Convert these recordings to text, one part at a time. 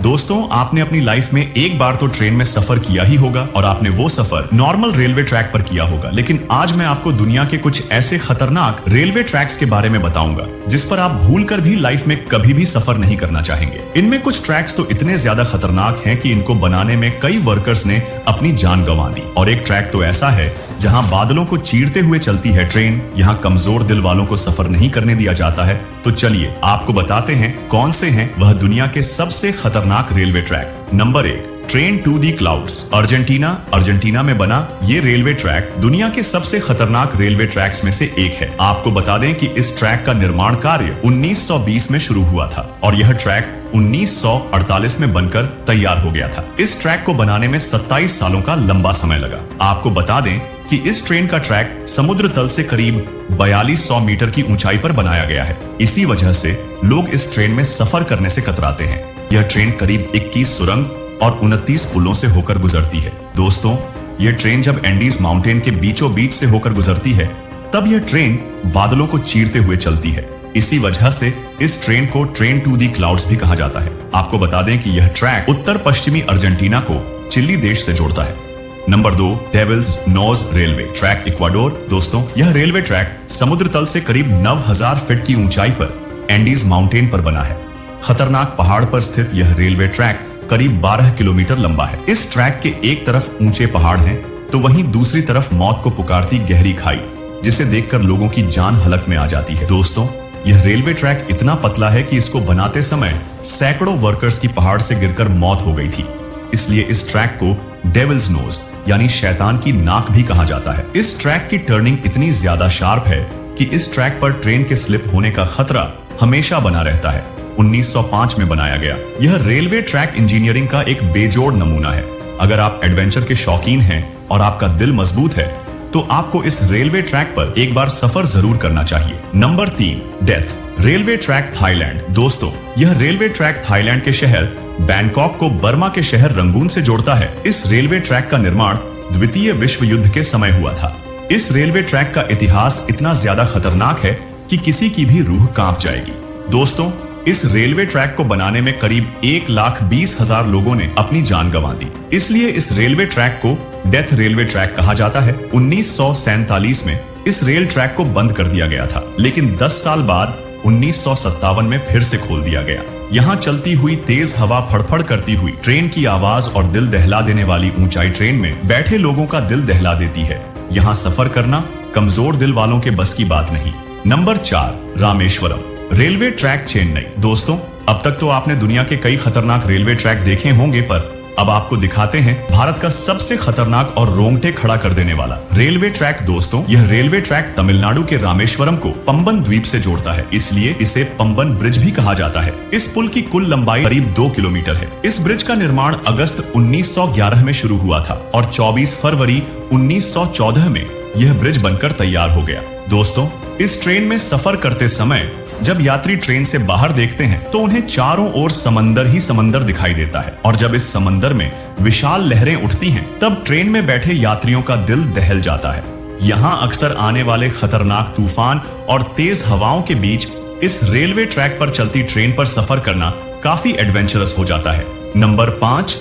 दोस्तों, आपने अपनी लाइफ में एक बार तो ट्रेन में सफर किया ही होगा और आपने वो सफर नॉर्मल रेलवे ट्रैक पर किया होगा। लेकिन आज मैं आपको दुनिया के कुछ ऐसे खतरनाक रेलवे ट्रैक्स के बारे में बताऊंगा जिस पर आप भूलकर भी लाइफ में कभी भी सफर नहीं करना चाहेंगे। इनमें कुछ ट्रैक्स तो इतने ज्यादा खतरनाक हैं कि इनको बनाने में कई वर्कर्स ने अपनी जान गंवा दी। और एक ट्रैक तो ऐसा है जहां बादलों को चीरते हुए चलती है ट्रेन। यहाँ कमजोर दिल वालों को सफर नहीं करने दिया जाता है। तो चलिए आपको बताते हैं कौन से हैं वह दुनिया के सबसे खतरनाक railway track. Number 1, train to the clouds. Argentina में बना ये रेलवे ट्रैक दुनिया के सबसे खतरनाक रेलवे ट्रैक्स में से एक है। आपको बता दें कि इस ट्रैक का निर्माण कार्य 1920 में शुरू हुआ था और यह ट्रैक 1948 में बनकर तैयार हो गया था। इस ट्रैक को बनाने में 27 सालों का लंबा समय लगा। आपको बता दें कि इस ट्रेन का ट्रैक समुद्र तल से करीब 4200 मीटर की ऊंचाई पर बनाया गया है। इसी वजह से लोग इस ट्रेन में सफर करने से कतराते हैं। यह ट्रेन करीब 21 सुरंग और 29 पुलों से होकर गुजरती है। दोस्तों, यह ट्रेन जब एंडीज माउंटेन के बीचों बीच से होकर गुजरती है तब यह ट्रेन बादलों को चीरते हुए चलती है। इसी वजह से इस ट्रेन को ट्रेन टू दी क्लाउड्स भी कहा जाता है। आपको बता दें कि यह ट्रैक उत्तर पश्चिमी अर्जेंटीना को चिली देश से जोड़ता है। Number 2, Devil's Nose railway track, Ecuador. दोस्तों, यह रेलवे ट्रैक समुद्र तल से करीब 9000 फीट की ऊंचाई पर एंडीज माउंटेन पर बना है। खतरनाक पहाड़ पर स्थित यह रेलवे ट्रैक करीब 12 किलोमीटर लंबा है। इस ट्रैक के एक तरफ ऊंचे पहाड़ हैं तो वहीं दूसरी तरफ मौत को पुकारती गहरी खाई, जिसे देखकर लोगों की जान हलक में आ जाती है। दोस्तों, यह रेलवे ट्रैक इतना पतला है कि इसको बनाते समय सैकड़ों वर्कर्स की पहाड़ से गिरकर मौत हो गई थी। इसलिए इस ट्रैक को डेविल्स नोज यानी शैतान की नाक भी कहा जाता है। इस ट्रैक की टर्निंग इतनी ज्यादा शार्प है कि इस ट्रैक पर ट्रेन के स्लिप होने का खतरा हमेशा बना रहता है। 1905 में बनाया गया यह रेलवे ट्रैक इंजीनियरिंग का एक बेजोड़ नमूना है। अगर आप एडवेंचर के शौकीन हैं और आपका दिल मजबूत है तो आपको इस रेलवे ट्रैक पर एक बार सफर जरूर करना चाहिए। Number 3, death railway track, Thailand. दोस्तों, यह रेलवे ट्रैक थाईलैंड के शहर बैंकॉक को बर्मा के शहर रंगून से जोड़ता है। इस रेलवे ट्रैक का निर्माण द्वितीय विश्व युद्ध के समय हुआ था। इस रेलवे ट्रैक का इतिहास इतना ज्यादा खतरनाक है कि किसी की भी रूह कांप जाएगी। दोस्तों, इस रेलवे ट्रैक को बनाने में करीब 1,20,000 लोगों ने अपनी जान गंवा दी। इसलिए इस रेलवे ट्रैक को डेथ रेलवे ट्रैक कहा जाता है। 1947 में इस रेल ट्रैक को बंद कर दिया गया था, लेकिन 10 साल बाद 1957 में फिर से खोल दिया गया। यहाँ चलती हुई तेज हवा फड़फड़ करती हुई ट्रेन की आवाज और दिल दहला देने वाली ऊंचाई ट्रेन में बैठे लोगों का दिल दहला देती है। यहाँ सफर करना कमजोर दिल वालों के बस की बात नहीं। Number 4, Rameswaram railway track, Chennai. दोस्तों, अब तक तो आपने दुनिया के कई खतरनाक रेलवे ट्रैक देखे होंगे, पर अब आपको दिखाते हैं भारत का सबसे खतरनाक और रोंगटे खड़ा कर देने वाला रेलवे ट्रैक। दोस्तों, यह रेलवे ट्रैक तमिलनाडु के रामेश्वरम को पंबन द्वीप से जोड़ता है, इसलिए इसे पंबन ब्रिज भी कहा जाता है। इस पुल की कुल लंबाई करीब 2 किलोमीटर है। इस ब्रिज का निर्माण अगस्त 1911 में शुरू हुआ था और 24 फरवरी 1914 में यह ब्रिज बनकर तैयार हो गया। दोस्तों, इस ट्रेन में सफर करते समय जब यात्री ट्रेन से बाहर देखते हैं तो उन्हें चारों ओर समंदर ही समंदर दिखाई देता है और जब इस समंदर में विशाल लहरें उठती हैं तब ट्रेन में बैठे यात्रियों का दिल दहल जाता है। यहाँ अक्सर आने वाले खतरनाक तूफान और तेज हवाओं के बीच इस रेलवे ट्रैक पर चलती ट्रेन पर सफर करना काफी एडवेंचरस हो जाता है। नंबर 5,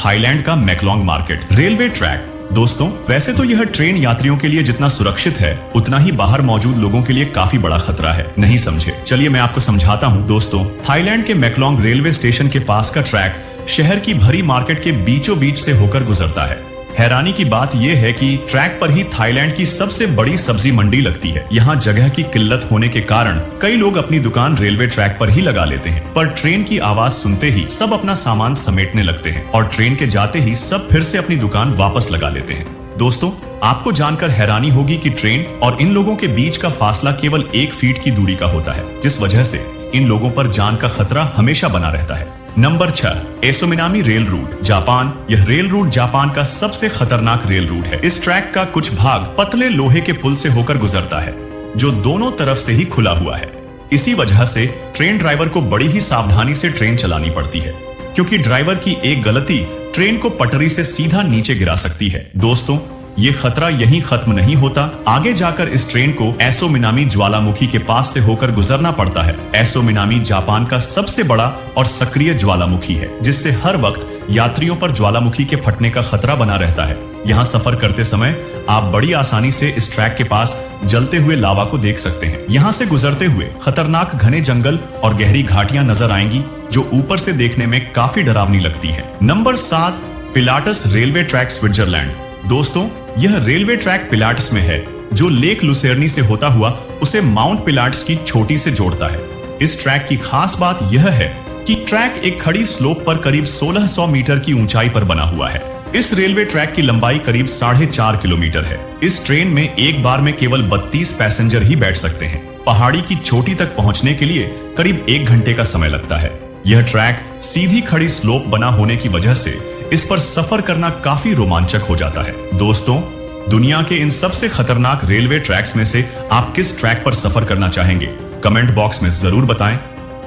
थाईलैंड का मैकलोंग मार्केट रेलवे ट्रैक। दोस्तों, वैसे तो यह ट्रेन यात्रियों के लिए जितना सुरक्षित है उतना ही बाहर मौजूद लोगों के लिए काफी बड़ा खतरा है। नहीं समझे? चलिए मैं आपको समझाता हूँ। दोस्तों, थाईलैंड के मैकलोंग रेलवे स्टेशन के पास का ट्रैक शहर की भरी मार्केट के बीचों बीच से होकर गुजरता है। हैरानी की बात यह है कि ट्रैक पर ही थाईलैंड की सबसे बड़ी सब्जी मंडी लगती है। यहाँ जगह की किल्लत होने के कारण कई लोग अपनी दुकान रेलवे ट्रैक पर ही लगा लेते हैं, पर ट्रेन की आवाज सुनते ही सब अपना सामान समेटने लगते हैं और ट्रेन के जाते ही सब फिर से अपनी दुकान वापस लगा लेते हैं। दोस्तों, आपको जानकर हैरानी होगी कि ट्रेन और इन लोगों के बीच का फासला केवल 1 फीट की दूरी का होता है, जिस वजह से इन लोगों पर जान का खतरा हमेशा बना रहता है। नंबर 6, एसोमिनामी रेल रूट, जापान। यह रेल रूट जापान का सबसे खतरनाक रेल रूट है। इस ट्रैक का कुछ भाग पतले लोहे के पुल से होकर गुजरता है जो दोनों तरफ से ही खुला हुआ है। इसी वजह से ट्रेन ड्राइवर को बड़ी ही सावधानी से ट्रेन चलानी पड़ती है, क्योंकि ड्राइवर की एक गलती ट्रेन को पटरी से सीधा नीचे गिरा सकती है। दोस्तों, ये खतरा यहीं खत्म नहीं होता, आगे जाकर इस ट्रेन को एसो मिनामी ज्वालामुखी के पास से होकर गुजरना पड़ता है। एसो मिनामी जापान का सबसे बड़ा और सक्रिय ज्वालामुखी है, जिससे हर वक्त यात्रियों पर ज्वालामुखी के फटने का खतरा बना रहता है। यहाँ सफर करते समय आप बड़ी आसानी से इस ट्रैक के पास जलते हुए लावा को देख सकते हैं। यहाँ से गुजरते हुए खतरनाक घने जंगल और गहरी घाटियां नजर आएंगी, जो ऊपर से देखने में काफी डरावनी लगती है। Number 7, Pilatus railway track, Switzerland. दोस्तों, यह रेलवे ट्रैक पिलाटस में है, जो लेक लुसेर्नी से होता हुआ उसे माउंट पिलाटस की चोटी से जोड़ता है। इस ट्रैक की खास बात यह है कि ट्रैक एक खड़ी स्लोप पर करीब 1600 मीटर की ऊंचाई पर बना हुआ है। इस रेलवे ट्रैक की लंबाई करीब 4.5 किलोमीटर है। इस ट्रेन में एक बार में केवल 32 पैसेंजर ही बैठ सकते हैं। पहाड़ी की चोटी तक पहुंचने के लिए करीब 1 घंटे का समय लगता है। यह ट्रैक सीधी खड़ी स्लोप बना होने की वजह से इस पर सफर करना काफी रोमांचक हो जाता है। दोस्तों, दुनिया के इन सबसे खतरनाक रेलवे ट्रैक्स में से आप किस ट्रैक पर सफर करना चाहेंगे? कमेंट बॉक्स में जरूर बताएं।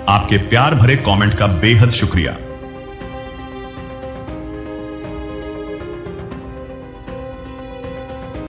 आपके प्यार भरे कमेंट का बेहद शुक्रिया।